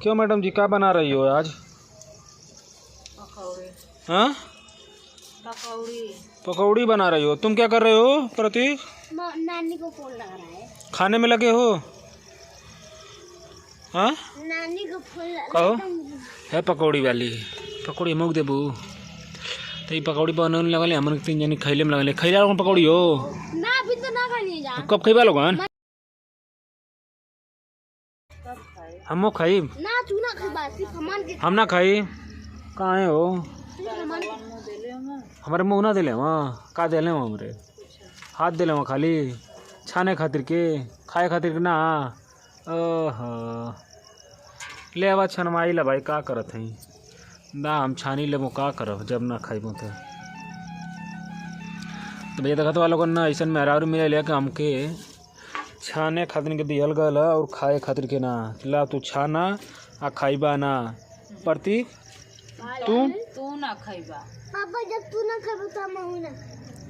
क्यों मैडम जी, क्या बना रही हो आज? हाँ, पकौड़ी बना रही हो। तुम क्या कर रहे हो प्रतीक? नानी को फोन लगा रहा है। खाने में लगे हो? हाँ, नानी को फोन कहो है पकौड़ी वाली पकौड़ी मुख देबू तो ये पकौड़ी बनाने लगल हमन 3 जनी खैले में लगल। खैला लोगन पकौड़ी हो ना, अभी तो ना खानी जा। कब खैबा लोगन? हमो खाई ना, तू ना खबा, सिर्फ हम ना खाई। कहाँ हो? हमारे मुँह ना दिले वहाँ का दिले हमरे हाथ दिले वहाँ खाली छाने खातिर के खाए खातिर के ना। ओह ले आवा छनवाई ला भाई, का करत हई ना हम छानी लेबो का करब जब ना खाइबो तो भैया देखत वालों को ना ऐसा मेहरारू मिले ले कि हमके छाने खातिर के दिहल गल और खाए खातिर के ना। ला तू छाना आ खाइबा ना। प्रतीक तू ना खाइबा पापा, जब तू ना खाबो तो हम ना।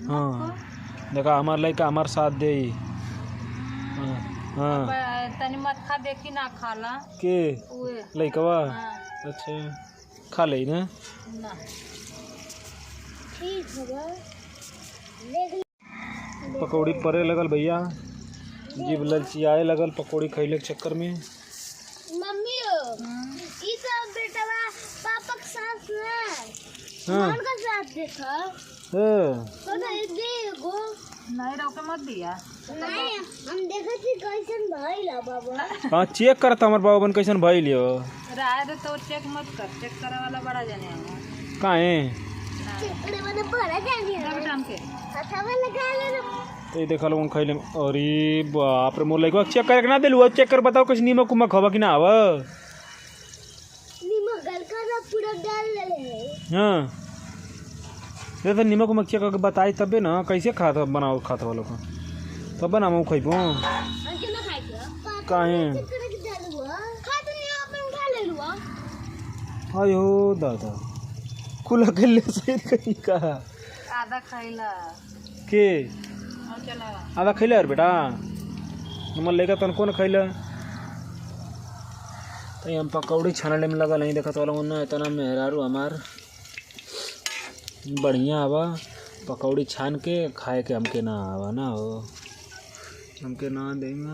हाँ देखा हमार लड़का हमार साथ दे। हाँ तनी मत खा, देखी ना खाला के लड़कवा। हाँ। अच्छा खा ले ना। ठीक है, पकौड़ी परे लगल भैया, जीभ ललचियाए लगल पकौड़ी खैले के चक्कर में। मम्मी ई सब बेटवा पापा के साथ ना। हाँ कौन का साथ देखा तो देखो नहीं रोके मत दिया। नहीं, हम देखा थी कैसन भइल बाबा। हाँ चेक करता हमार बाबा बन कैसन भइल हो। राय दे तो चेक मत कर, चेक करे वाला बड़ा जाने काहे चिकड़े वाला बड़ा जानी है टाइम के हथवा लगा ले ना। तो ये देखा लोगन खैले। अरे बाप रे, मोर लड़का चेक करके ना दिलू। चेक कर बताओ कैसे नीमक उमक हवा कि ना हवा। नीमक गलका ना पूरा डाल ले है। हाँ ये तो नीमक उमक चेक करके बताई तबे ना कैसे खाता बनाओ खाता वालों को तब ना हम खइबो। अंके ना खाई क्या काहे चिकड़े के डाल हुआ खा तो नहीं, अपन उठा ले लुआ। आयो दादा खुला खेलने से कहीं का आधा खाइला के चला आधा खैले यार बेटा हमर लेगा तन कौन खैले। तो हम पकौड़ी छानने में लगा नहीं देखा तो ना इतना मेहरारू हमार बढ़िया आवा पकौड़ी छान के खाए के हमके ना आवा ना हो हमके ना देंगे।